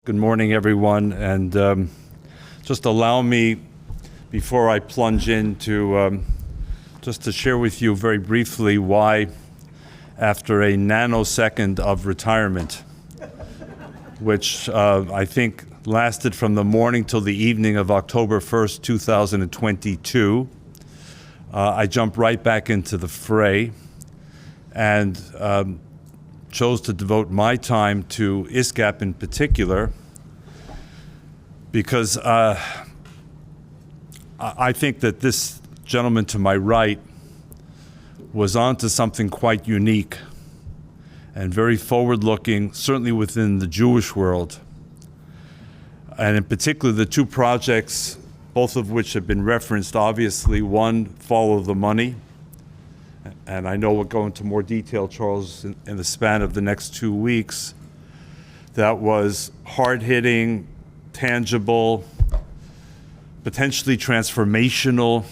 Good morning, everyone, and just allow me, before I plunge into, just to share with you very briefly why, after a nanosecond of retirement, which I think lasted from the morning till the evening of October 1st, 2022, I jumped right back into the fray and chose to devote my time to ISGAP in particular because I think that this gentleman to my right was onto something quite unique and very forward-looking, certainly within the Jewish world. And in particular, the two projects, both of which have been referenced, obviously, one, Follow the Money, and I know we'll go into more detail, Charles, in the span of the next 2 weeks. That was hard-hitting, tangible, potentially transformational,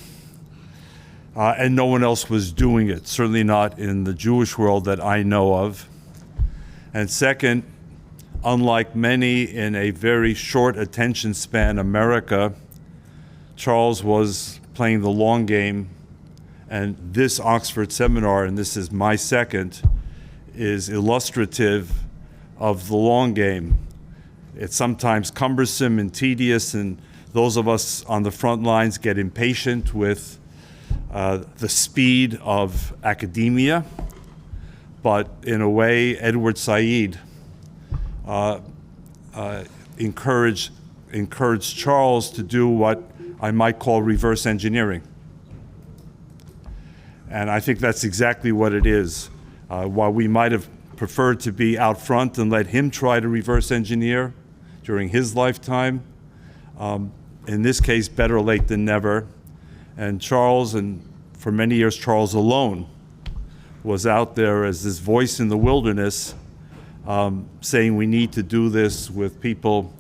and no one else was doing it, certainly not in the Jewish world that I know of. And second, unlike many in a very short attention span America, Charles was playing the long game. And this Oxford seminar, and this is my second, is illustrative of the long game. It's sometimes cumbersome and tedious, and those of us on the front lines get impatient with the speed of academia. But in a way, Edward Said encouraged Charles to do what I might call reverse engineering. And I think that's exactly what it is. While we might have preferred to be out front and let him try to reverse engineer during his lifetime, in this case, better late than never. And Charles, and for many years Charles alone, was out there as this voice in the wilderness, saying we need to do this, with people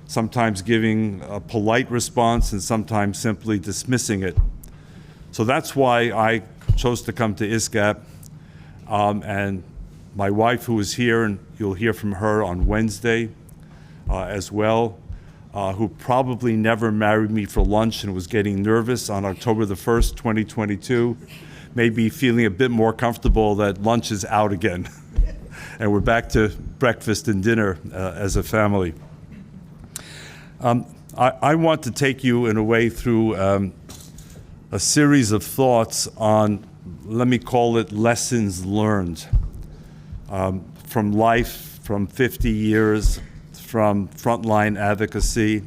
sometimes giving a polite response and sometimes simply dismissing it. So that's why I chose to come to ISGAP, and my wife, who is here, and you'll hear from her on Wednesday as well, who probably never married me for lunch and was getting nervous on October the 1st, 2022, may be feeling a bit more comfortable that lunch is out again, and we're back to breakfast and dinner as a family. I want to take you in a way through a series of thoughts on, let me call it, lessons learned from life, from 50 years, from frontline advocacy,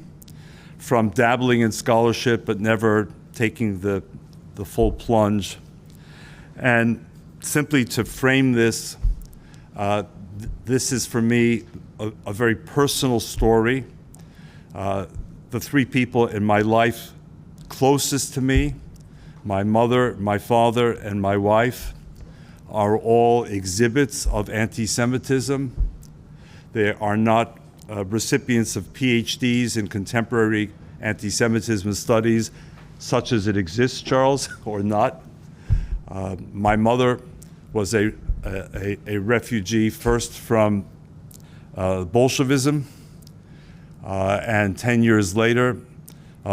from dabbling in scholarship but never taking the full plunge. And simply to frame this, this is for me a very personal story. The three people in my life closest to me, my mother, my father, and my wife, are all exhibits of anti-Semitism. They are not recipients of PhDs in contemporary anti-Semitism studies, such as it exists, Charles, or not. My mother was a refugee first from Bolshevism, and 10 years later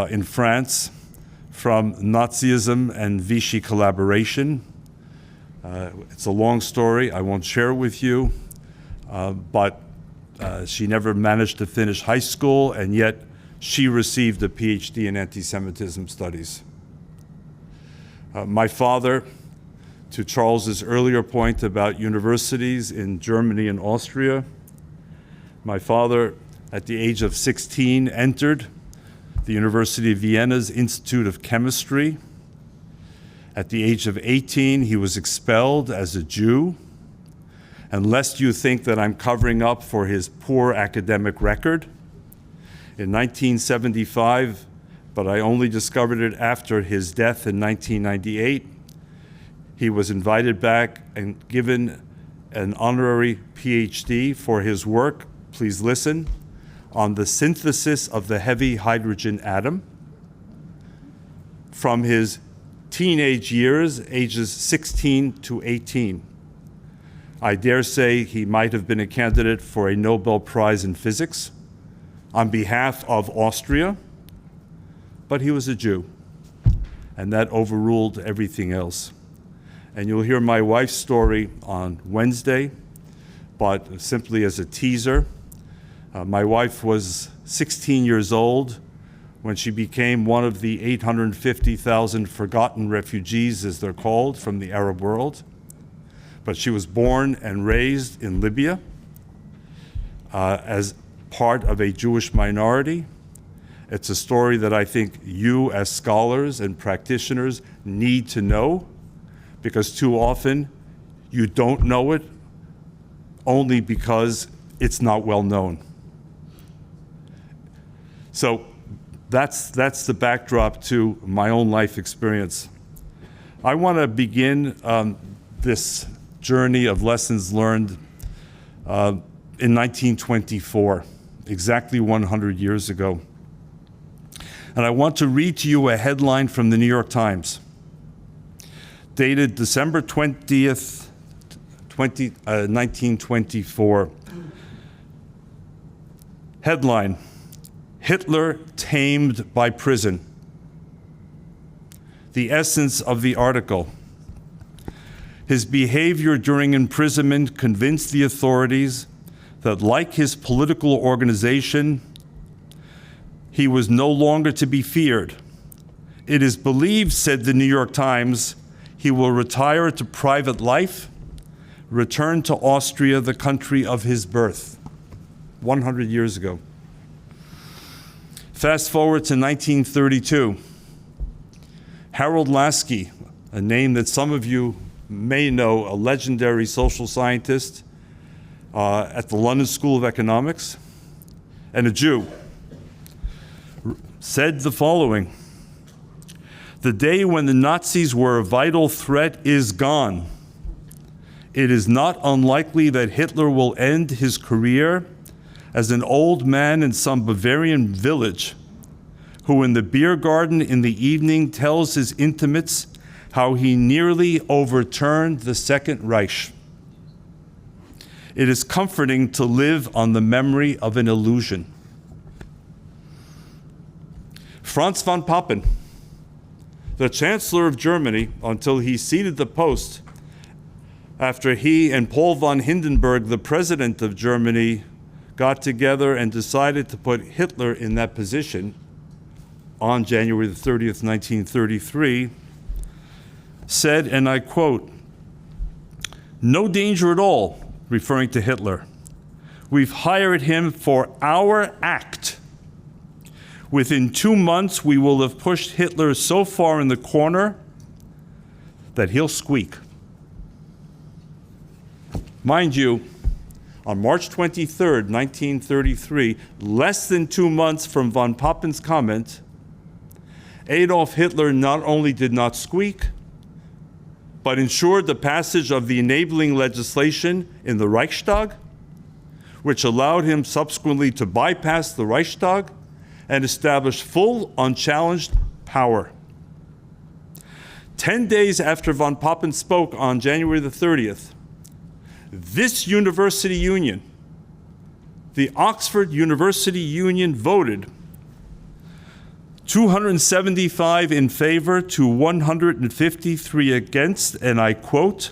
in France, from Nazism and Vichy collaboration. It's a long story, I won't share it with you, but she never managed to finish high school, and yet she received a PhD in anti-Semitism studies. My father, to Charles's earlier point about universities in Germany and Austria, my father, at the age of 16, entered the University of Vienna's Institute of Chemistry. At the age of 18, he was expelled as a Jew. And lest you think that I'm covering up for his poor academic record, in 1975, but I only discovered it after his death in 1998, he was invited back and given an honorary PhD for his work, please listen, on the synthesis of the heavy hydrogen atom from his teenage years, ages 16 to 18. I dare say he might have been a candidate for a Nobel Prize in physics, on behalf of Austria, but he was a Jew, and that overruled everything else. And you'll hear my wife's story on Wednesday, but simply as a teaser, my wife was 16 years old when she became one of the 850,000 forgotten refugees, as they're called, from the Arab world. But she was born and raised in Libya as part of a Jewish minority. It's a story that I think you as scholars and practitioners need to know, because too often you don't know it only because it's not well known. So that's the backdrop to my own life experience. I want to begin this journey of lessons learned in 1924, exactly 100 years ago. And I want to read to you a headline from the New York Times, dated December 20th, 1924. Headline: Hitler tamed by prison. The essence of the article: his behavior during imprisonment convinced the authorities that, like his political organization, he was no longer to be feared. It is believed, said the New York Times, he will retire to private life, return to Austria, the country of his birth. 100 years ago. Fast forward to 1932. Harold Lasky, a name that some of you may know, a legendary social scientist at the London School of Economics, and a Jew, said the following: "The day when the Nazis were a vital threat is gone. It is not unlikely that Hitler will end his career as an old man in some Bavarian village who in the beer garden in the evening tells his intimates how he nearly overturned the Second Reich. It is comforting to live on the memory of an illusion." Franz von Papen, the Chancellor of Germany, until he ceded the post after he and Paul von Hindenburg, the President of Germany, got together and decided to put Hitler in that position on January the 30th, 1933, said, and I quote, "No danger at all," referring to Hitler. "We've hired him for our act. Within 2 months, we will have pushed Hitler so far in the corner that he'll squeak." Mind you, on March 23rd, 1933, less than 2 months from von Papen's comment, Adolf Hitler not only did not squeak, but ensured the passage of the enabling legislation in the Reichstag, which allowed him subsequently to bypass the Reichstag and establish full, unchallenged power. 10 days after von Papen spoke on January the 30th, this university union, the Oxford University Union, voted 275 in favor to 153 against, and I quote,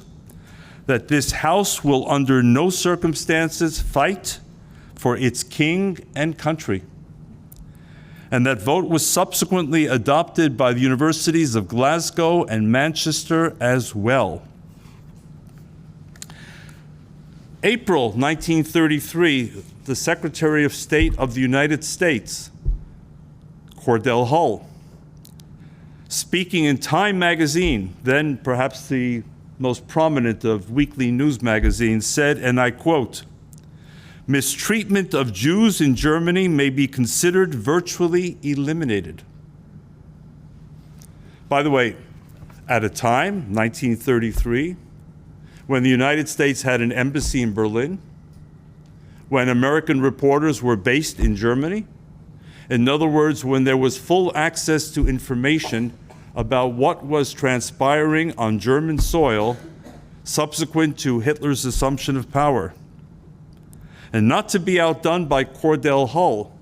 "that this House will under no circumstances fight for its king and country." And that vote was subsequently adopted by the universities of Glasgow and Manchester as well. April 1933, the Secretary of State of the United States, Cordell Hull, speaking in Time magazine, then perhaps the most prominent of weekly news magazines, said, and I quote, "Mistreatment of Jews in Germany may be considered virtually eliminated." By the way, at a time, 1933, when the United States had an embassy in Berlin, when American reporters were based in Germany, in other words, when there was full access to information about what was transpiring on German soil subsequent to Hitler's assumption of power. And not to be outdone by Cordell Hull,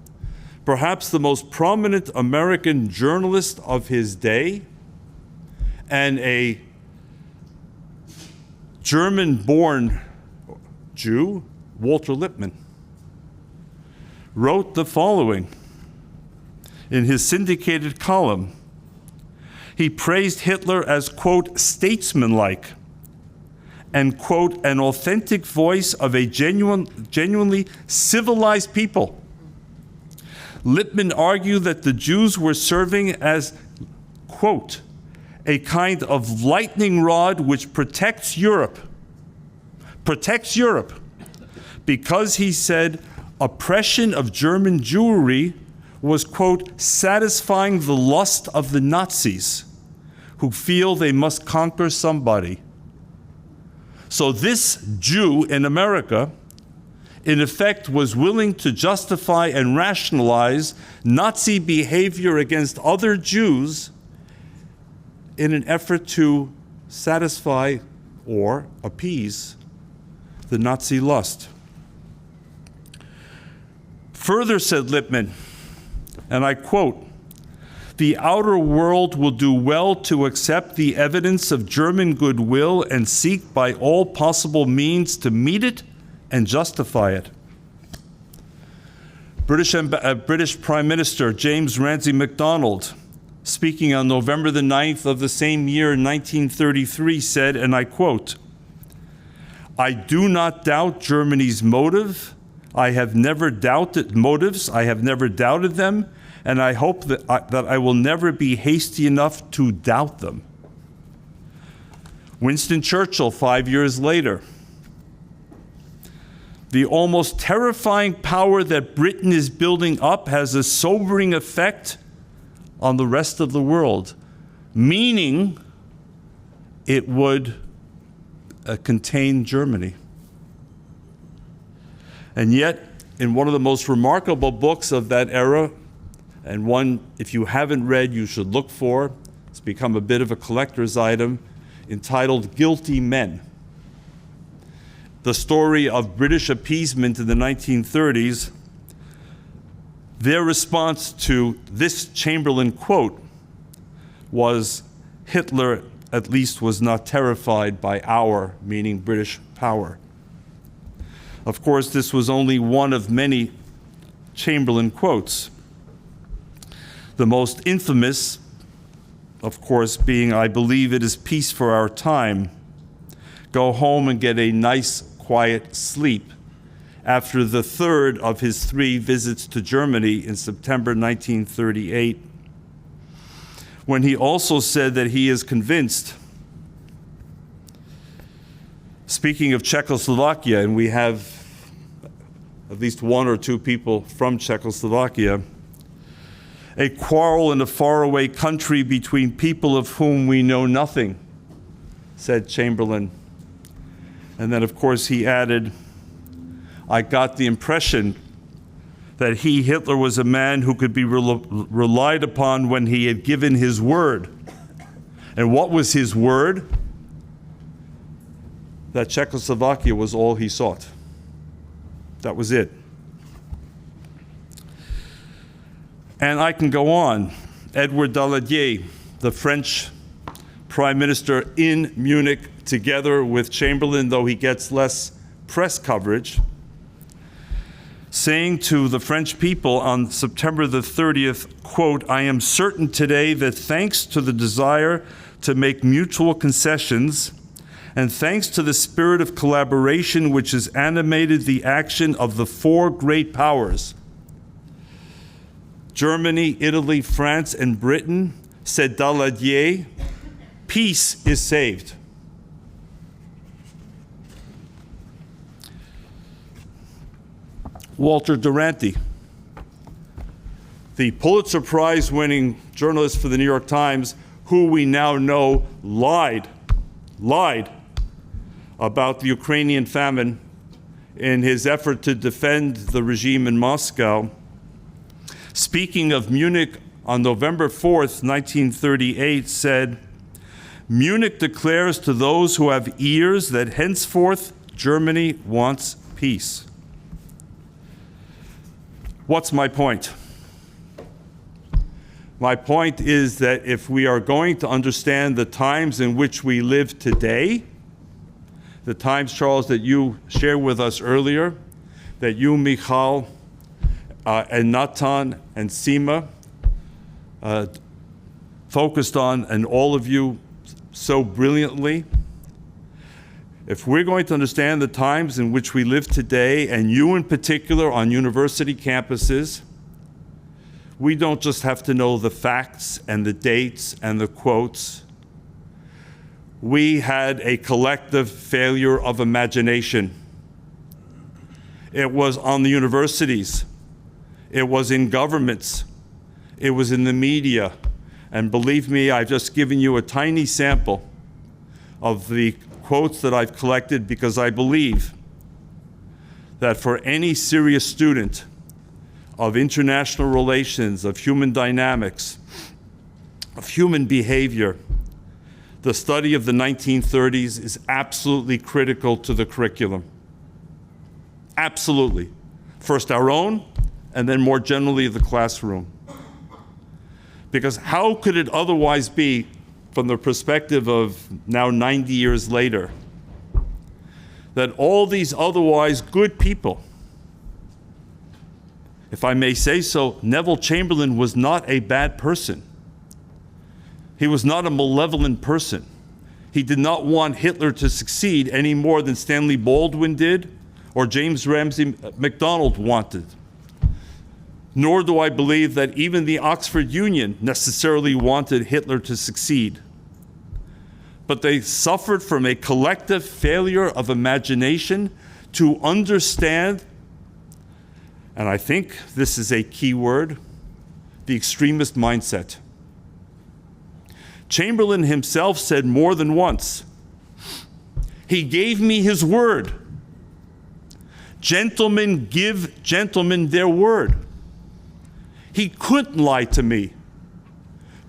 perhaps the most prominent American journalist of his day, and a German-born Jew, Walter Lippmann, wrote the following in his syndicated column. He praised Hitler as, quote, statesmanlike and, quote, an authentic voice of a genuinely civilized people. Lippmann argued that the Jews were serving as, quote, a kind of lightning rod which protects Europe, because he said oppression of German Jewry was, quote, satisfying the lust of the Nazis who feel they must conquer somebody. So this Jew in America, in effect, was willing to justify and rationalize Nazi behavior against other Jews in an effort to satisfy or appease the Nazi lust. Further, said Lippmann, and I quote, "The outer world will do well to accept the evidence of German goodwill and seek by all possible means to meet it and justify it." British Prime Minister James Ramsay MacDonald, speaking on November the 9th of the same year, 1933, said, and I quote, "I do not doubt Germany's motive. I have never doubted motives. I have never doubted them, and I hope that I will never be hasty enough to doubt them." Winston Churchill, 5 years later, "The almost terrifying power that Britain is building up has a sobering effect on the rest of the world," meaning it would contain Germany. And yet, in one of the most remarkable books of that era, and one, if you haven't read, you should look for, it's become a bit of a collector's item, entitled Guilty Men, the story of British appeasement in the 1930s, their response to this Chamberlain quote was, "Hitler at least was not terrified by our," meaning British, "power." Of course, this was only one of many Chamberlain quotes. The most infamous, of course, being, "I believe it is peace for our time. Go home and get a nice, quiet sleep," after the third of his 3 visits to Germany in September 1938, when he also said that he is convinced, speaking of Czechoslovakia, and we have at least 1 or 2 people from Czechoslovakia, "A quarrel in a faraway country between people of whom we know nothing," said Chamberlain. And then, of course, he added, "I got the impression that he, Hitler, was a man who could be relied upon when he had given his word." And what was his word? That Czechoslovakia was all he sought. That was it. And I can go on. Edward Daladier, the French Prime Minister in Munich, together with Chamberlain, though he gets less press coverage, saying to the French people on September the 30th, quote, "I am certain today that thanks to the desire to make mutual concessions, and thanks to the spirit of collaboration which has animated the action of the 4 great powers, Germany, Italy, France, and Britain," said Daladier, "peace is saved." Walter Duranty, the Pulitzer Prize-winning journalist for the New York Times, who we now know lied about the Ukrainian famine in his effort to defend the regime in Moscow, speaking of Munich on November 4th, 1938, said, "Munich declares to those who have ears that henceforth Germany wants peace." What's my point? My point is that if we are going to understand the times in which we live today, the times, Charles, that you shared with us earlier, that you, Michal, and Natan and Sima focused on, and all of you so brilliantly. If we're going to understand the times in which we live today, and you in particular on university campuses, we don't just have to know the facts and the dates and the quotes. We had a collective failure of imagination. It was on the universities. It was in governments. It was in the media. And believe me, I've just given you a tiny sample of the quotes that I've collected, because I believe that for any serious student of international relations, of human dynamics, of human behavior, the study of the 1930s is absolutely critical to the curriculum. Absolutely. First our own, and then more generally the classroom. Because how could it otherwise be, from the perspective of now 90 years later, that all these otherwise good people, if I may say so, Neville Chamberlain was not a bad person. He was not a malevolent person. He did not want Hitler to succeed any more than Stanley Baldwin did or James Ramsay MacDonald wanted. Nor do I believe that even the Oxford Union necessarily wanted Hitler to succeed. But they suffered from a collective failure of imagination to understand, and I think this is a key word, the extremist mindset. Chamberlain himself said more than once, he gave me his word. Gentlemen give gentlemen their word. He couldn't lie to me,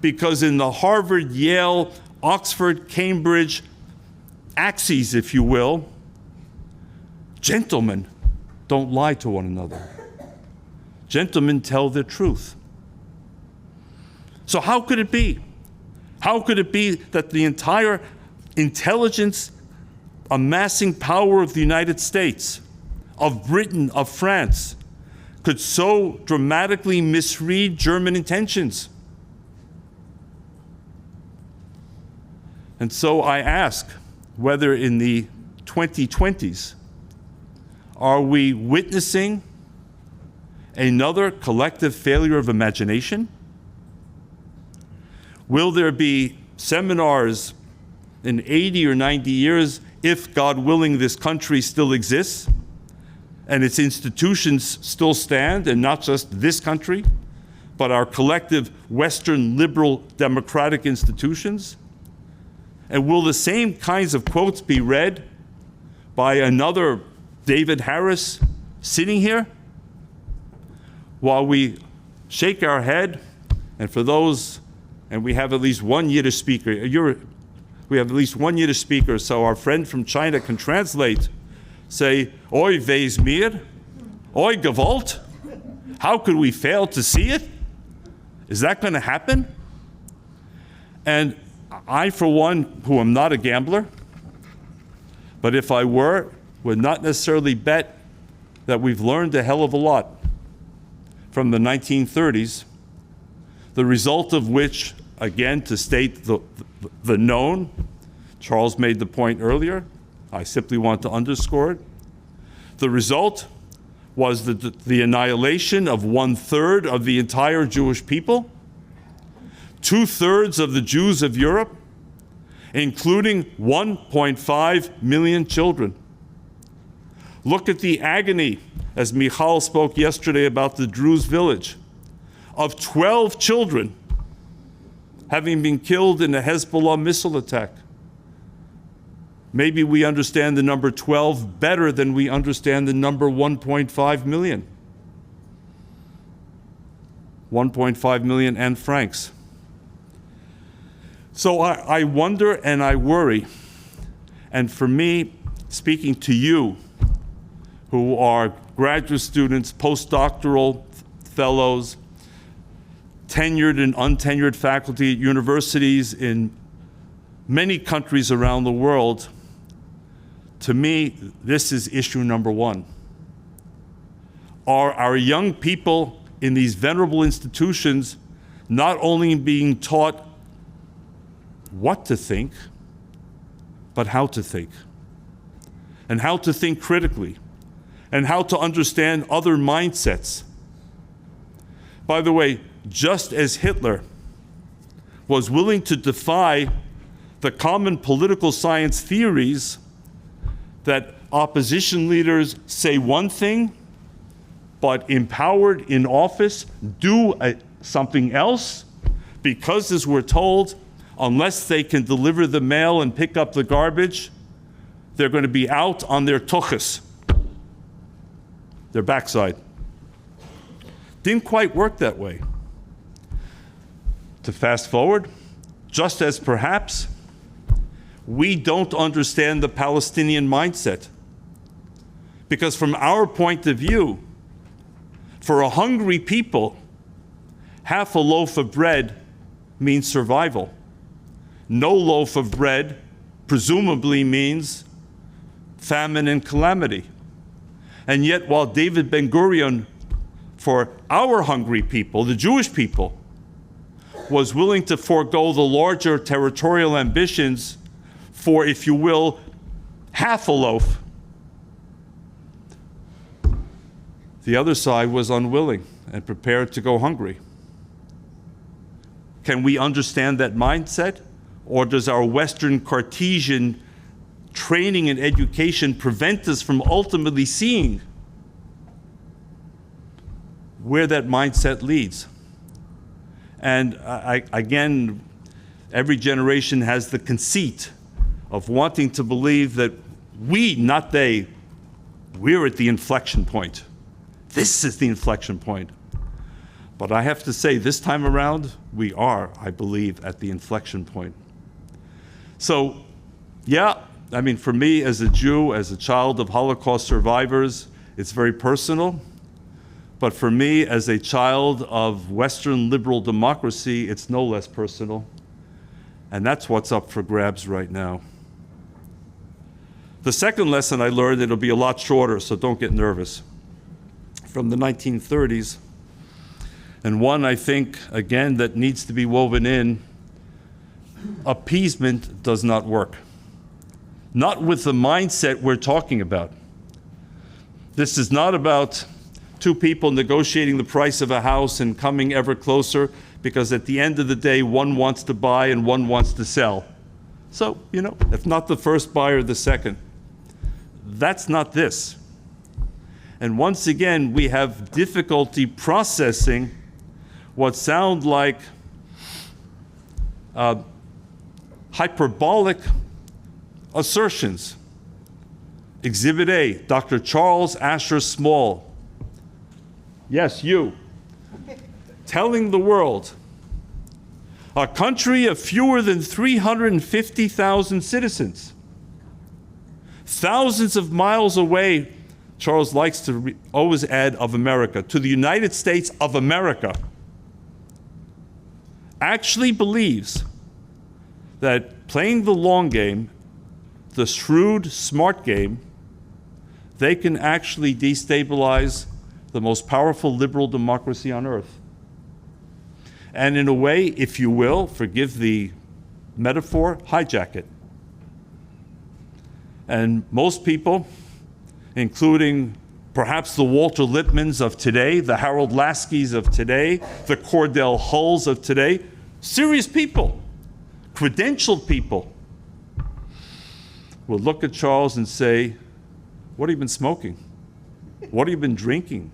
because in the Harvard, Yale, Oxford, Cambridge axes, if you will, gentlemen don't lie to one another. Gentlemen tell the truth. So how could it be? How could it be that the entire intelligence amassing power of the United States, of Britain, of France, could so dramatically misread German intentions? And so I ask whether in the 2020s, are we witnessing another collective failure of imagination? Will there be seminars in 80 or 90 years, if, God willing, this country still exists and its institutions still stand, and not just this country, but our collective Western liberal democratic institutions? And will the same kinds of quotes be read by another David Harris sitting here? While we shake our head, and for those, and we have at least one Yiddish speaker, we have at least one Yiddish speaker, so our friend from China can translate, say, Oi weis mir, oi gewalt. How could we fail to see it? Is that going to happen? And I, for one, who am not a gambler, but if I were, would not necessarily bet that we've learned a hell of a lot from the 1930s, the result of which, again, to state the known, Charles made the point earlier, I simply want to underscore it. The result was the annihilation of 1/3 of the entire Jewish people, 2/3 of the Jews of Europe, including 1.5 million children. Look at the agony, as Michal spoke yesterday about the Druze village, of 12 children having been killed in a Hezbollah missile attack. Maybe we understand the number 12 better than we understand the number 1.5 million. 1.5 million and francs. So I wonder and I worry. And for me, speaking to you, who are graduate students, postdoctoral fellows, tenured and untenured faculty at universities in many countries around the world, to me, this is issue number one. Are our young people in these venerable institutions not only being taught what to think, but how to think, and how to think critically, and how to understand other mindsets? By the way, just as Hitler was willing to defy the common political science theories that opposition leaders say one thing, but empowered in office do something else, because, as we're told, unless they can deliver the mail and pick up the garbage, they're going to be out on their tuchus, their backside. Didn't quite work that way. To fast forward, just as perhaps we don't understand the Palestinian mindset, because from our point of view, for a hungry people, half a loaf of bread means survival. No loaf of bread presumably means famine and calamity. And yet, while David Ben-Gurion, for our hungry people, the Jewish people, was willing to forego the larger territorial ambitions for, if you will, half a loaf, the other side was unwilling and prepared to go hungry. Can we understand that mindset? Or does our Western Cartesian training and education prevent us from ultimately seeing where that mindset leads? And again, every generation has the conceit of wanting to believe that we, not they, we're at the inflection point. This is the inflection point. But I have to say, this time around, we are, I believe, at the inflection point. So, yeah, I mean, for me as a Jew, as a child of Holocaust survivors, it's very personal. But for me as a child of Western liberal democracy, it's no less personal. And that's what's up for grabs right now. The second lesson I learned, it'll be a lot shorter, so don't get nervous, from the 1930s. And one, I think, again, that needs to be woven in: appeasement does not work. Not with the mindset we're talking about. This is not about two people negotiating the price of a house and coming ever closer, because at the end of the day, one wants to buy and one wants to sell. So, you know, if not the first buyer, the second. That's not this. And once again, we have difficulty processing what sound like hyperbolic assertions. Exhibit A, Dr. Charles Asher Small. Yes, you. Telling the world, a country of fewer than 350,000 citizens, thousands of miles away, Charles likes to always add of America, to the United States of America, actually believes that playing the long game, the shrewd, smart game, they can actually destabilize the most powerful liberal democracy on earth. And in a way, if you will, forgive the metaphor, hijack it. And most people, including perhaps the Walter Lippmanns of today, the Harold Laskys of today, the Cordell Hulls of today, serious people, credentialed people, will look at Charles and say, what have you been smoking? What have you been drinking?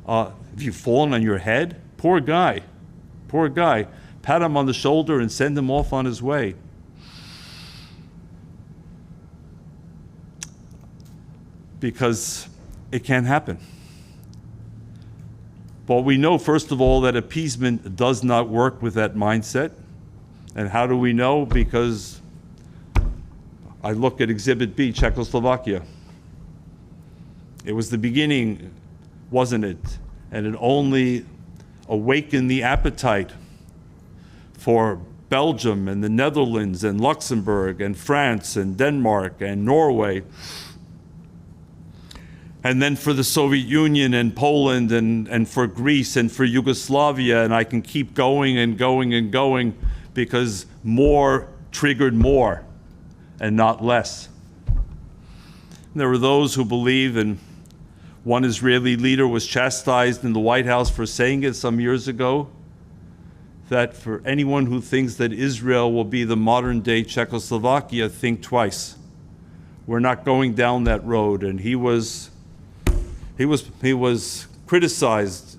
Have you fallen on your head? Poor guy, poor guy. Pat him on the shoulder and send him off on his way. Because it can't happen. But we know, first of all, that appeasement does not work with that mindset. And how do we know? Because I look at Exhibit B, Czechoslovakia. It was the beginning, wasn't it? And it only awaken the appetite for Belgium and the Netherlands and Luxembourg and France and Denmark and Norway, and then for the Soviet Union and Poland and for Greece and for Yugoslavia, and I can keep going and going and going, because more triggered more and not less. And there were those who believe, and one Israeli leader was chastised in the White House for saying it some years ago, that for anyone who thinks that Israel will be the modern-day Czechoslovakia, think twice. We're not going down that road. And he was criticized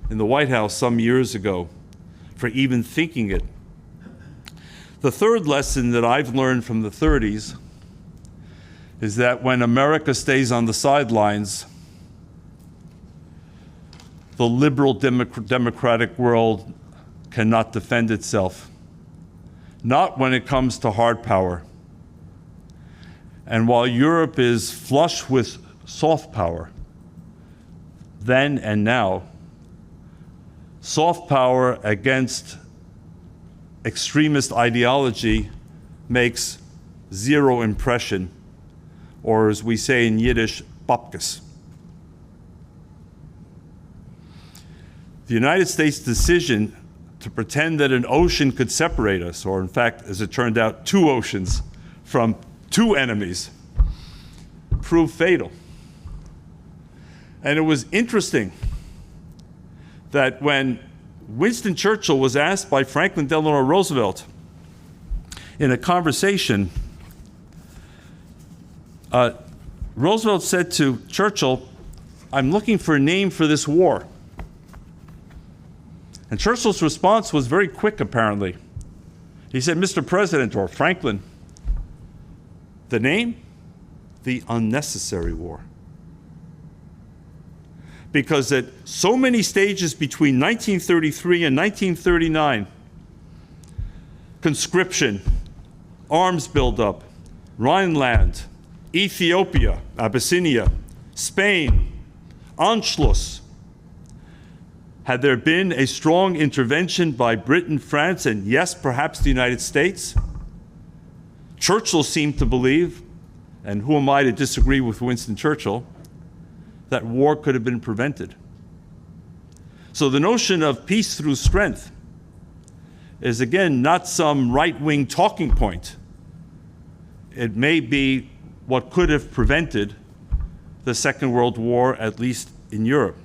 in the White House some years ago for even thinking it. The third lesson that I've learned from the 30s is that when America stays on the sidelines, the liberal democratic world cannot defend itself, not when it comes to hard power. And while Europe is flush with soft power, then and now, soft power against extremist ideology makes zero impression, or as we say in Yiddish, papkes. The United States' decision to pretend that an ocean could separate us, or in fact, as it turned out, two oceans from two enemies, proved fatal. And it was interesting that when Winston Churchill was asked by Franklin Delano Roosevelt in a conversation, Roosevelt said to Churchill, "I'm looking for a name for this war." And Churchill's response was very quick, apparently. He said, "Mr. President," or Franklin, "the name? The unnecessary war." Because at so many stages between 1933 and 1939, conscription, arms buildup, Rhineland, Ethiopia, Abyssinia, Spain, Anschluss. Had there been a strong intervention by Britain, France, and yes, perhaps the United States, Churchill seemed to believe, and who am I to disagree with Winston Churchill, that war could have been prevented. So the notion of peace through strength is, again, not some right-wing talking point. It may be what could have prevented the Second World War, at least in Europe.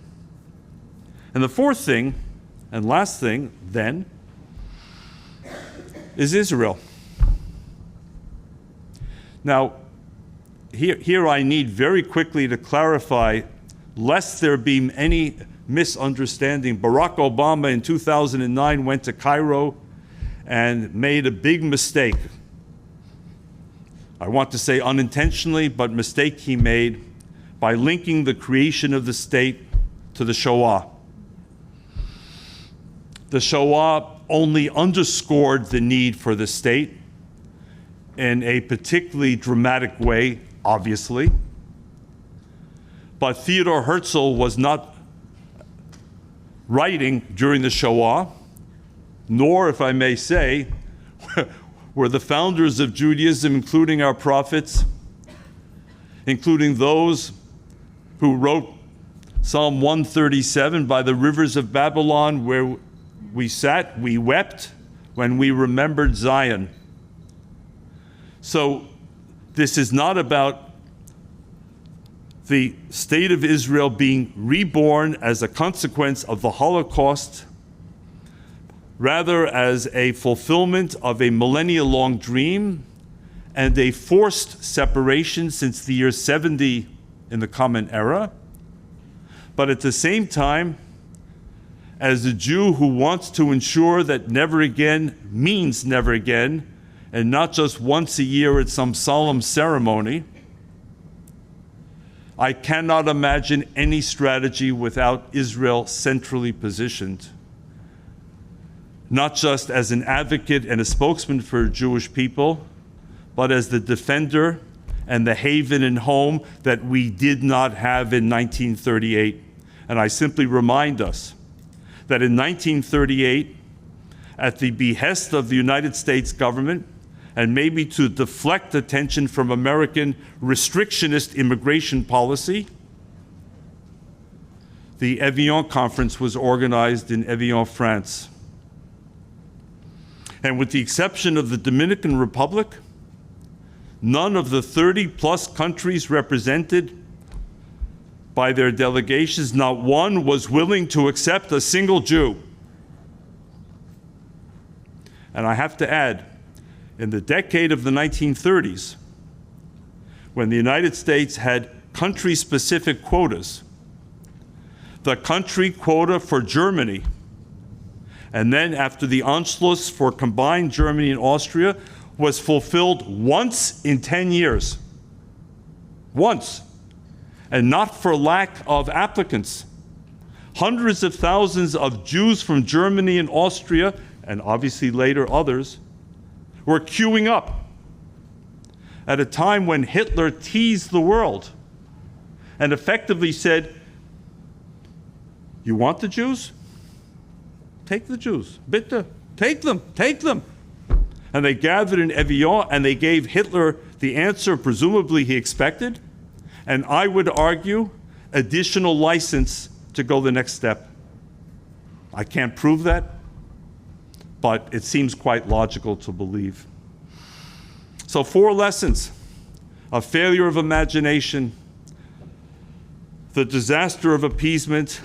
And the fourth thing, and last thing, then, is Israel. Now, here I need very quickly to clarify, lest there be any misunderstanding. Barack Obama in 2009 went to Cairo and made a big mistake. I want to say unintentionally, but mistake he made by linking the creation of the state to the Shoah. The Shoah only underscored the need for the state in a particularly dramatic way, obviously. But Theodore Herzl was not writing during the Shoah, nor, if I may say, were the founders of Judaism, including our prophets, including those who wrote Psalm 137, "By the rivers of Babylon, where we sat, we wept when we remembered Zion." So this is not about the state of Israel being reborn as a consequence of the Holocaust, rather as a fulfillment of a millennia-long dream and a forced separation since the year 70 in the Common Era, but at the same time, as a Jew who wants to ensure that never again means never again, and not just once a year at some solemn ceremony, I cannot imagine any strategy without Israel centrally positioned, not just as an advocate and a spokesman for Jewish people, but as the defender and the haven and home that we did not have in 1938. And I simply remind us that in 1938, at the behest of the United States government, and maybe to deflect attention from American restrictionist immigration policy, the Evian Conference was organized in Evian, France. And with the exception of the Dominican Republic, none of the 30-plus countries represented by their delegations, not one was willing to accept a single Jew. And I have to add, in the decade of the 1930s, when the United States had country-specific quotas, the country quota for Germany, and then after the Anschluss for combined Germany and Austria, was fulfilled once in 10 years. Once. And not for lack of applicants. Hundreds of thousands of Jews from Germany and Austria, and obviously later others, were queuing up at a time when Hitler teased the world and effectively said, "You want the Jews? Take the Jews. Bitte. Take them. Take them." And they gathered in Evian and they gave Hitler the answer presumably he expected, and I would argue additional license to go the next step. I can't prove that, but it seems quite logical to believe. So 4 lessons: a failure of imagination, the disaster of appeasement,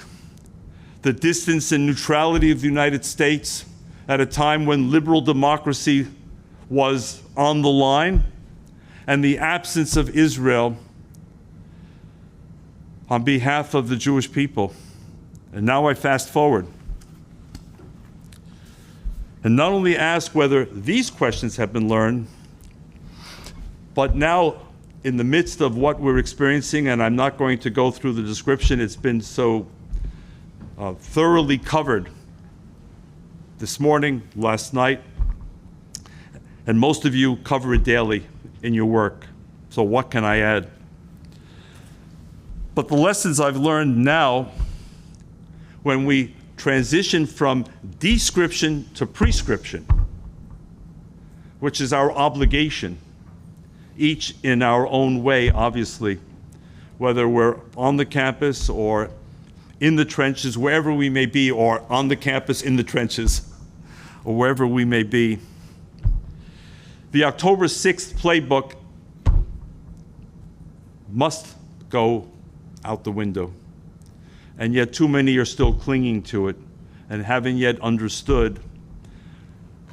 the distance and neutrality of the United States at a time when liberal democracy was on the line, and the absence of Israel on behalf of the Jewish people. And now I fast forward and not only ask whether these questions have been learned, but now in the midst of what we're experiencing, and I'm not going to go through the description, it's been so thoroughly covered this morning, last night, and most of you cover it daily in your work. So what can I add? But the lessons I've learned now, when we transition from description to prescription, which is our obligation, each in our own way, obviously, whether we're on the campus or in the trenches, wherever we may be, or on the campus in the trenches, or wherever we may be. The October 6th playbook must go out the window. And yet too many are still clinging to it and haven't yet understood.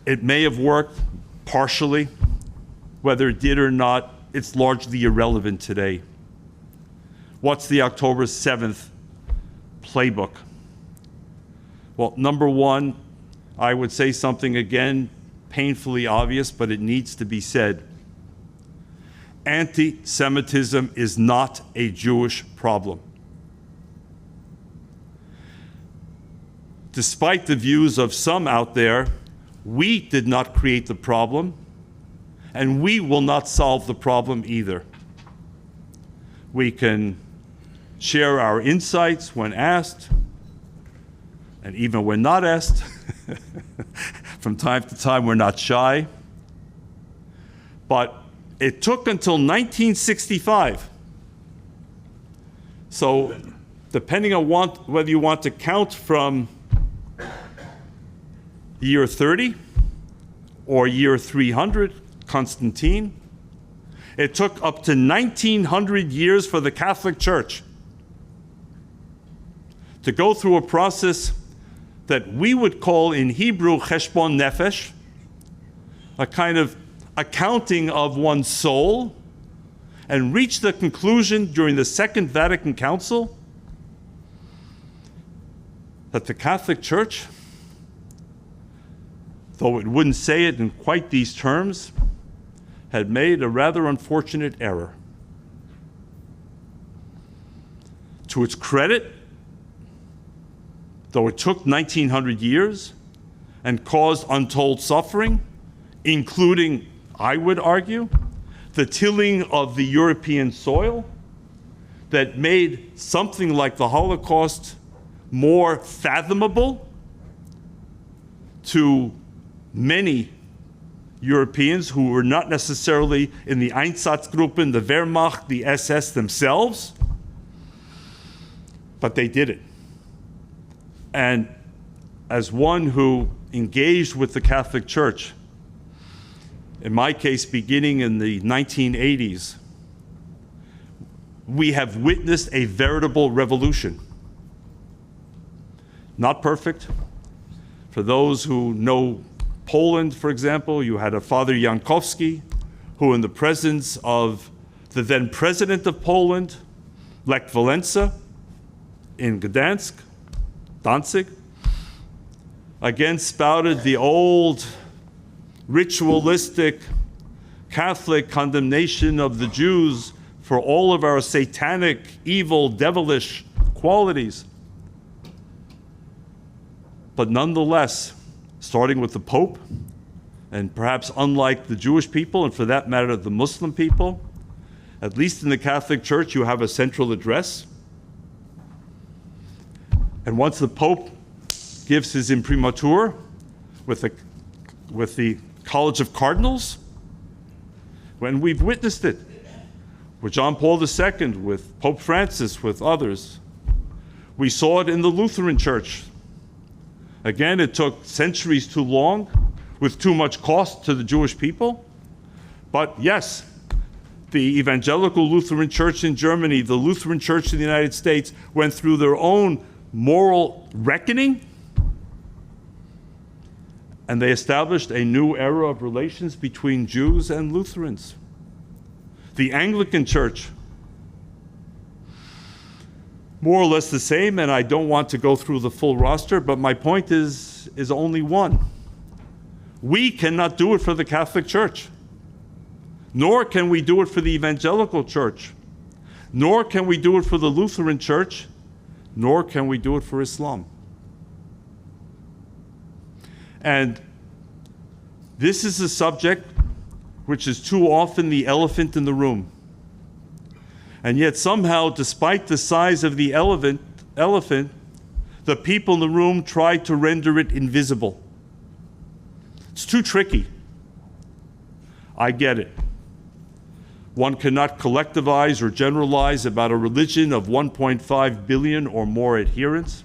It may have worked partially. Whether it did or not, it's largely irrelevant today. What's the October 7th playbook? Well, number one, I would say something again, painfully obvious, but it needs to be said. Anti-Semitism is not a Jewish problem. Despite the views of some out there, we did not create the problem, and we will not solve the problem either. We can share our insights when asked, and even when not asked. From time to time, we're not shy. But it took until 1965. So depending on whether you want to count from year 30 or year 300, Constantine, it took up to 1900 years for the Catholic Church to go through a process that we would call in Hebrew cheshbon nefesh, a kind of accounting of one's soul, and reach the conclusion during the Second Vatican Council that the Catholic Church, though it wouldn't say it in quite these terms, had made a rather unfortunate error. To its credit, though it took 1900 years and caused untold suffering, including, I would argue, the tilling of the European soil that made something like the Holocaust more fathomable to many Europeans who were not necessarily in the Einsatzgruppen, the Wehrmacht, the SS themselves, but they did it. And as one who engaged with the Catholic Church, in my case beginning in the 1980s, we have witnessed a veritable revolution. Not perfect. For those who know Poland, for example, you had a Father Jankowski, who in the presence of the then president of Poland, Lech Walesa, in Gdansk, Danzig, again spouted the old ritualistic Catholic condemnation of the Jews for all of our satanic, evil, devilish qualities. But nonetheless, starting with the Pope, and perhaps unlike the Jewish people, and for that matter, the Muslim people, at least in the Catholic Church, you have a central address. And once the Pope gives his imprimatur with the College of Cardinals, when we've witnessed it, with John Paul II, with Pope Francis, with others. We saw it in the Lutheran Church. Again, it took centuries too long, with too much cost to the Jewish people. But yes, the Evangelical Lutheran Church in Germany, the Lutheran Church in the United States went through their own moral reckoning, and they established a new era of relations between Jews and Lutherans. The Anglican Church, more or less the same, and I don't want to go through the full roster, but my point is only one. We cannot do it for the Catholic Church, nor can we do it for the Evangelical Church, nor can we do it for the Lutheran Church, nor can we do it for Islam. And this is a subject which is too often the elephant in the room. And yet somehow, despite the size of the elephant, the people in the room try to render it invisible. It's too tricky. I get it. One cannot collectivize or generalize about a religion of 1.5 billion or more adherents,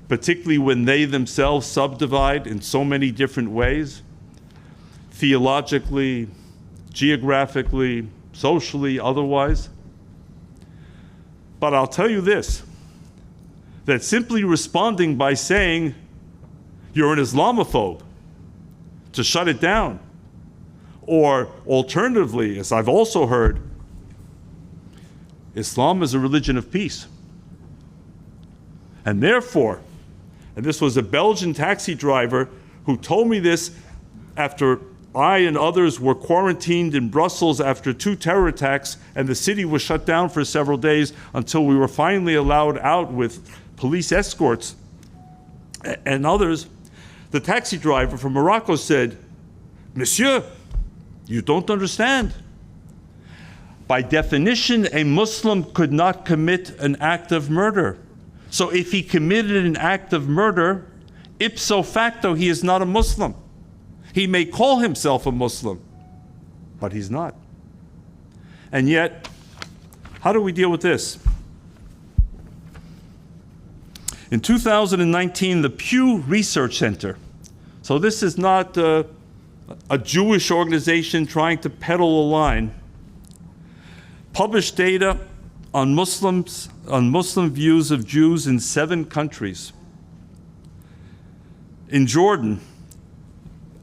particularly when they themselves subdivide in so many different ways, theologically, geographically, socially, otherwise. But I'll tell you this, that simply responding by saying you're an Islamophobe to shut it down, or alternatively, as I've also heard, Islam is a religion of peace. And therefore, and this was a Belgian taxi driver who told me this after I and others were quarantined in Brussels after 2 terror attacks, and the city was shut down for several days until we were finally allowed out with police escorts and others. The taxi driver from Morocco said, "Monsieur, you don't understand. By definition, a Muslim could not commit an act of murder. So if he committed an act of murder, ipso facto, he is not a Muslim. He may call himself a Muslim, but he's not." And yet, how do we deal with this? In 2019, the Pew Research Center, so this is not a Jewish organization trying to peddle a line, published data on Muslim views of Jews in 7 countries. In Jordan,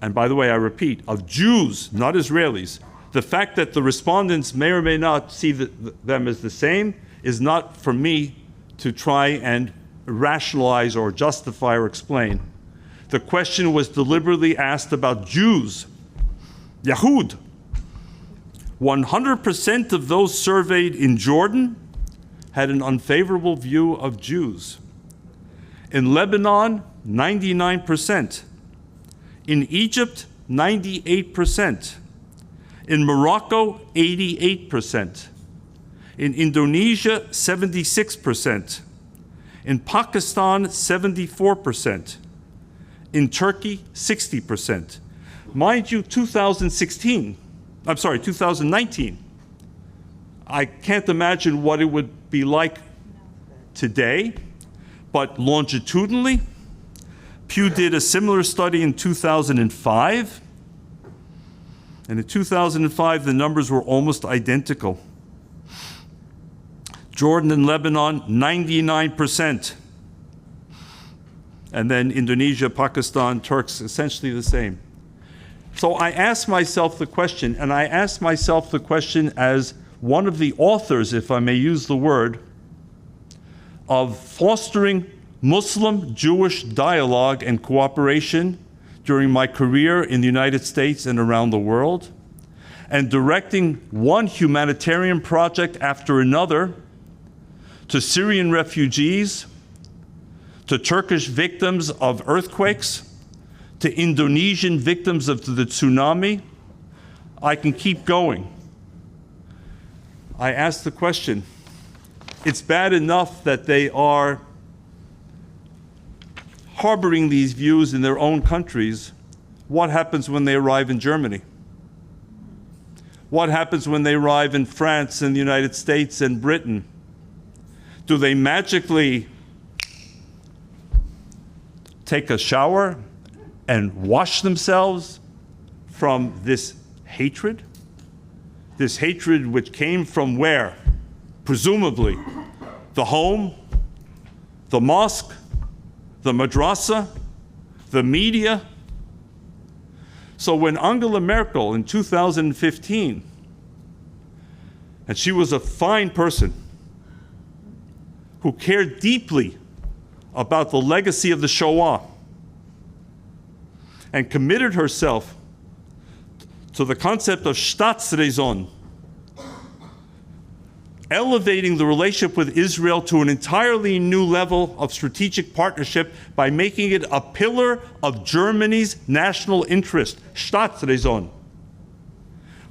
and by the way, I repeat, of Jews, not Israelis, the fact that the respondents may or may not see them as the same is not for me to try and rationalize or justify or explain. The question was deliberately asked about Jews, Yahud. 100% of those surveyed in Jordan had an unfavorable view of Jews. In Lebanon, 99%. In Egypt, 98%. In Morocco, 88%. In Indonesia, 76%. In Pakistan, 74%. In Turkey, 60%. Mind you, 2019, I can't imagine what it would be like today, but longitudinally, Pew did a similar study in 2005, and in 2005, the numbers were almost identical. Jordan and Lebanon, 99%. And then Indonesia, Pakistan, Turks, essentially the same. So I asked myself the question, and I asked myself the question as one of the authors, if I may use the word, of fostering Muslim-Jewish dialogue and cooperation during my career in the United States and around the world, and directing one humanitarian project after another to Syrian refugees, to Turkish victims of earthquakes, to Indonesian victims of the tsunami. I can keep going. I asked the question, it's bad enough that they are harboring these views in their own countries. What happens when they arrive in Germany? What happens when they arrive in France and the United States and Britain? Do they magically take a shower and wash themselves from this hatred? This hatred which came from where? Presumably, the home, the mosque, the madrasa, the media. So when Angela Merkel in 2015, and she was a fine person who cared deeply about the legacy of the Shoah and committed herself to the concept of Staatsräson, elevating the relationship with Israel to an entirely new level of strategic partnership by making it a pillar of Germany's national interest, Staatsräson.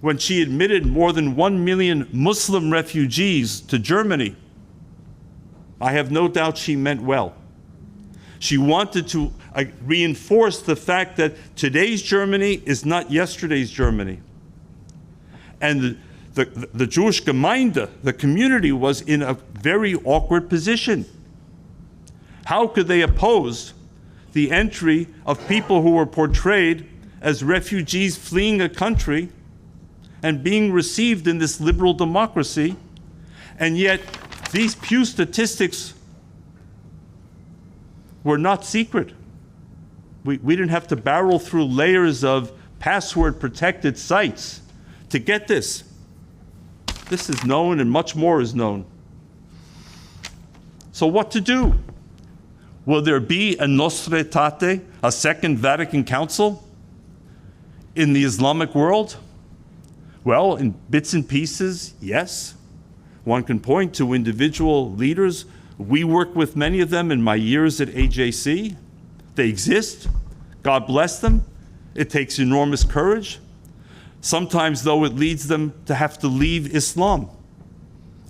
When she admitted more than 1 million Muslim refugees to Germany, I have no doubt she meant well. She wanted to reinforce the fact that today's Germany is not yesterday's Germany. And the Jewish Gemeinde, the community, was in a very awkward position. How could they oppose the entry of people who were portrayed as refugees fleeing a country and being received in this liberal democracy? And yet, these Pew statistics were not secret. We didn't have to barrel through layers of password-protected sites to get this. This is known and much more is known. So what to do? Will there be a Nostra Aetate, a Second Vatican Council in the Islamic world? Well, in bits and pieces, yes. One can point to individual leaders. We work with many of them in my years at AJC. They exist. God bless them. It takes enormous courage. Sometimes, though, it leads them to have to leave Islam.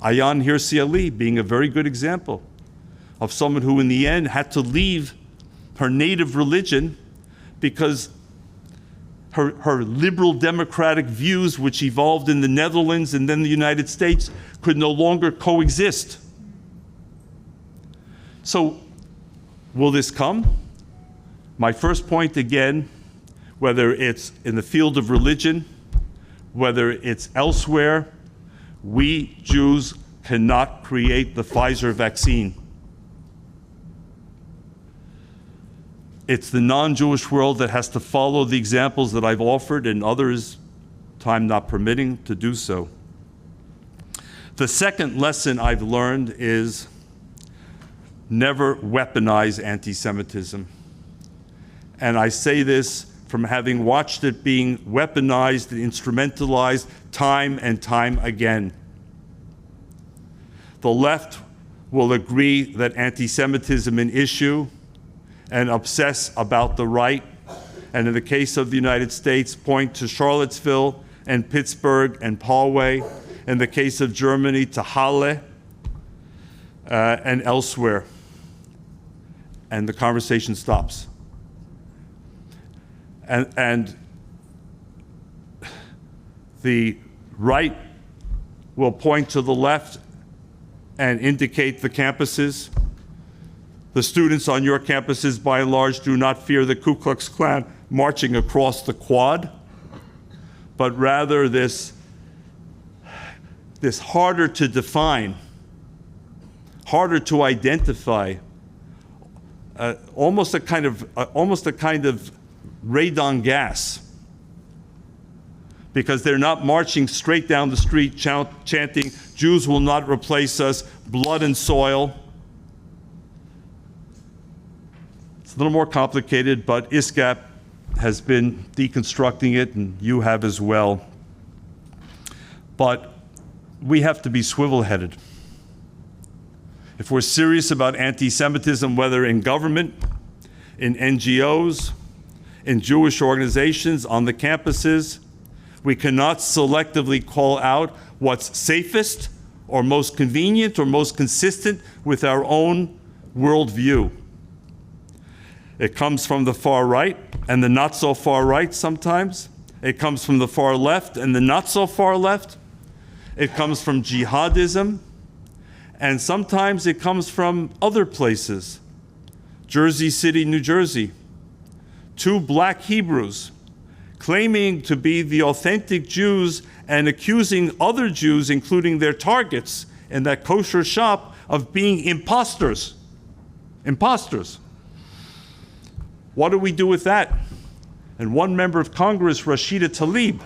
Ayaan Hirsi Ali being a very good example of someone who in the end had to leave her native religion because her liberal democratic views, which evolved in the Netherlands and then the United States, could no longer coexist. So, will this come? My first point again, whether it's in the field of religion, whether it's elsewhere, we Jews cannot create the Pfizer vaccine. It's the non-Jewish world that has to follow the examples that I've offered, and others, time not permitting, to do so. The second lesson I've learned is never weaponize anti-Semitism. And I say this from having watched it being weaponized and instrumentalized time and time again. The left will agree that anti-Semitism is an issue and obsess about the right, and in the case of the United States, point to Charlottesville and Pittsburgh and Poway, in the case of Germany to Halle and elsewhere. And the conversation stops. And the right will point to the left and indicate the campuses. The students on your campuses, by and large, do not fear the Ku Klux Klan marching across the quad, but rather this harder to define, harder to identify, almost a kind of radon gas, because they're not marching straight down the street chanting, "Jews will not replace us, blood and soil." It's a little more complicated, but ISGAP has been deconstructing it, and you have as well. But we have to be swivel-headed. If we're serious about anti-Semitism, whether in government, in NGOs, in Jewish organizations, on the campuses, we cannot selectively call out what's safest or most convenient or most consistent with our own worldview. It comes from the far right and the not so far right sometimes. It comes from the far left and the not so far left. It comes from jihadism, and sometimes it comes from other places. Jersey City, New Jersey. 2 black Hebrews claiming to be the authentic Jews and accusing other Jews, including their targets in that kosher shop, of being imposters. Imposters. What do we do with that? And one member of Congress, Rashida Tlaib,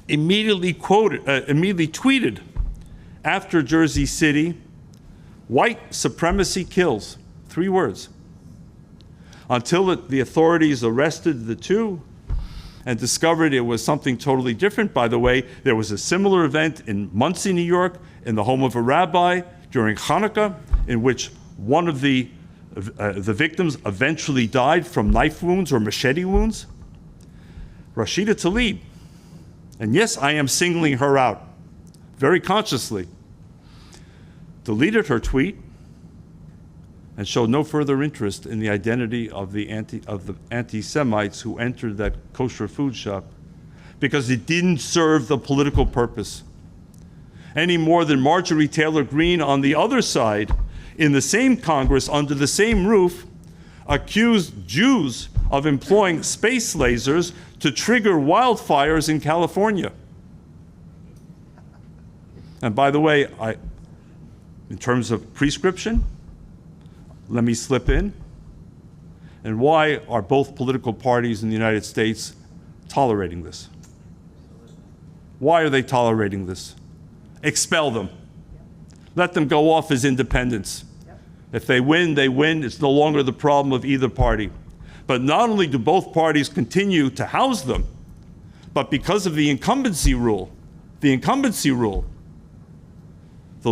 immediately tweeted after Jersey City, "White supremacy kills." 3 words. Until the authorities arrested the 2 and discovered it was something totally different. By the way, there was a similar event in Monsey, New York, in the home of a rabbi during Hanukkah, in which one of the victims eventually died from knife wounds or machete wounds. Rashida Tlaib, and yes, I am singling her out very consciously, deleted her tweet and showed no further interest in the identity of the anti-Semites who entered that kosher food shop, because it didn't serve the political purpose any more than Marjorie Taylor Greene on the other side, in the same Congress, under the same roof, accused Jews of employing space lasers to trigger wildfires in California. And by the way, in terms of prescription, let me slip in. And why are both political parties in the United States tolerating this? Why are they tolerating this? Expel them. Let them go off as independents. If they win, they win. It's no longer the problem of either party. But not only do both parties continue to house them, but because of the incumbency rule, the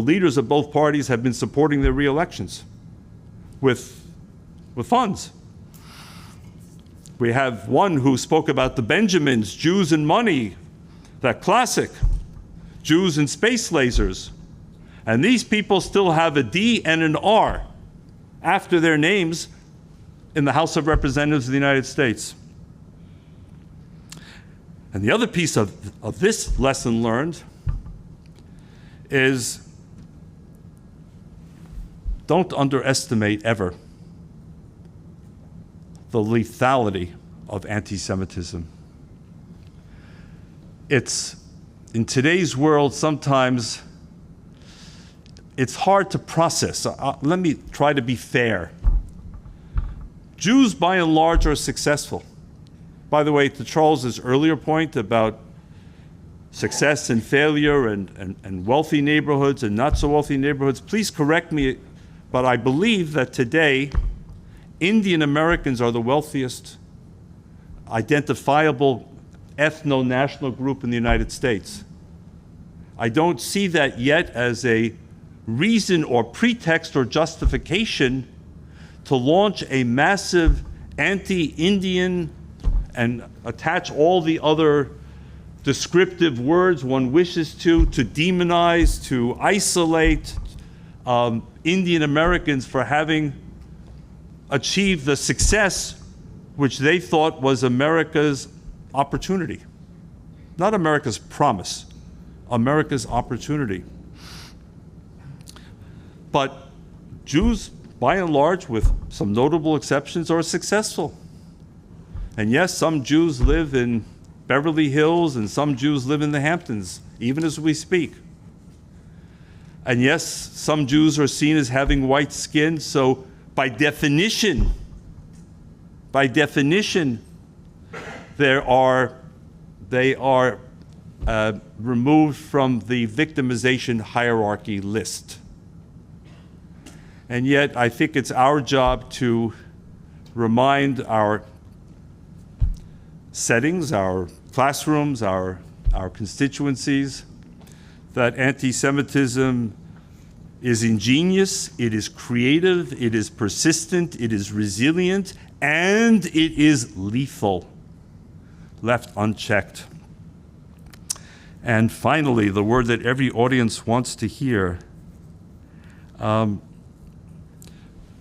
leaders of both parties have been supporting their re-elections with funds. We have one who spoke about the Benjamins, Jews and money, that classic, Jews and space lasers. And these people still have a D and an R after their names in the House of Representatives of the United States. And the other piece of this lesson learned is, don't underestimate ever the lethality of anti-Semitism. It's, in today's world, sometimes it's hard to process. Let me try to be fair. Jews, by and large, are successful. By the way, to Charles's earlier point about success and failure and wealthy neighborhoods and not so wealthy neighborhoods, please correct me, but I believe that today, Indian Americans are the wealthiest identifiable ethno-national group in the United States. I don't see that yet as a reason or pretext or justification to launch a massive anti-Indian and attach all the other descriptive words one wishes to demonize, to isolate Indian Americans for having achieved the success which they thought was America's opportunity. Not America's promise, America's opportunity. But Jews, by and large, with some notable exceptions, are successful. And yes, some Jews live in Beverly Hills and some Jews live in the Hamptons, even as we speak. And yes, some Jews are seen as having white skin, so by definition, they are removed from the victimization hierarchy list. And yet, I think it's our job to remind our settings, our classrooms, our constituencies, that anti-Semitism is ingenious, it is creative, it is persistent, it is resilient, and it is lethal, left unchecked. And finally, the word that every audience wants to hear, the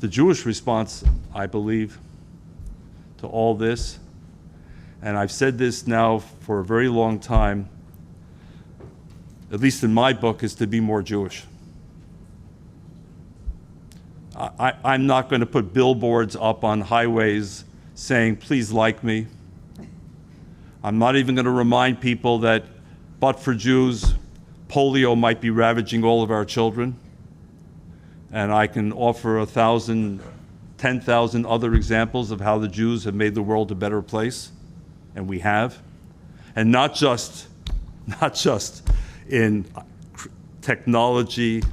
Jewish response, I believe, to all this, and I've said this now for a very long time, at least in my book, is to be more Jewish. I'm not going to put billboards up on highways saying, please like me. I'm not even going to remind people that, but for Jews, polio might be ravaging all of our children. And I can offer 1,000, 10,000 other examples of how the Jews have made the world a better place, and we have. And not just in technology,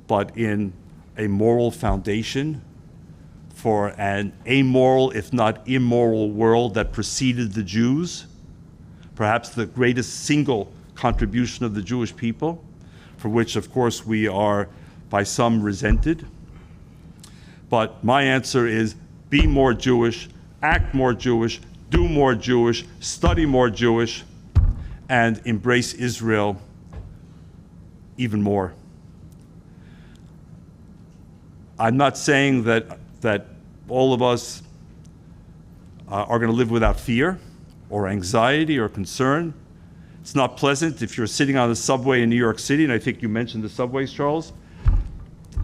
but in a moral foundation for an amoral, if not immoral, world that preceded the Jews, perhaps the greatest single contribution of the Jewish people, for which, of course, we are by some resented. But my answer is be more Jewish, act more Jewish, do more Jewish, study more Jewish, and embrace Israel even more. I'm not saying that all of us are going to live without fear or anxiety or concern. It's not pleasant if you're sitting on the subway in New York City, and I think you mentioned the subways, Charles,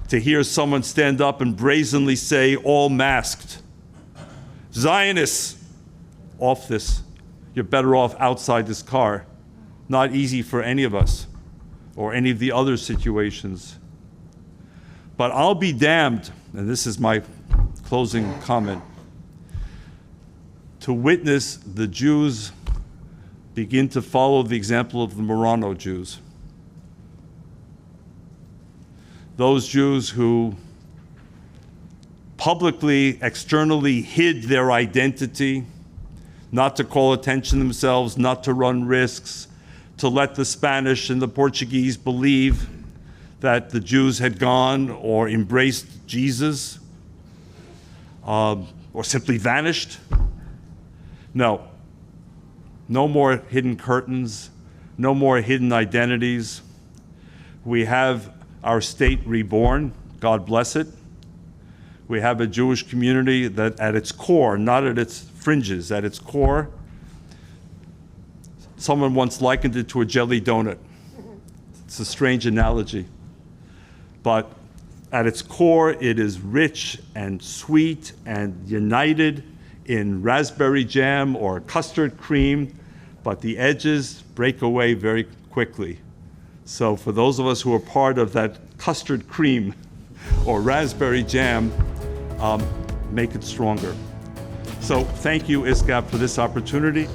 to hear someone stand up and brazenly say, all masked, Zionists, off this. You're better off outside this car. Not easy for any of us or any of the other situations. But I'll be damned, and this is my closing comment, to witness the Jews begin to follow the example of the Marano Jews. Those Jews who publicly, externally hid their identity, not to call attention to themselves, not to run risks, to let the Spanish and the Portuguese believe that the Jews had gone or embraced Jesus, or simply vanished. No. No more hidden curtains, no more hidden identities. We have our state reborn, God bless it. We have a Jewish community that at its core, not at its fringes, at its core, someone once likened it to a jelly donut. It's a strange analogy. But at its core, it is rich and sweet and united in raspberry jam or custard cream, but the edges break away very quickly. So for those of us who are part of that custard cream or raspberry jam, make it stronger. So thank you, ISGAP, for this opportunity.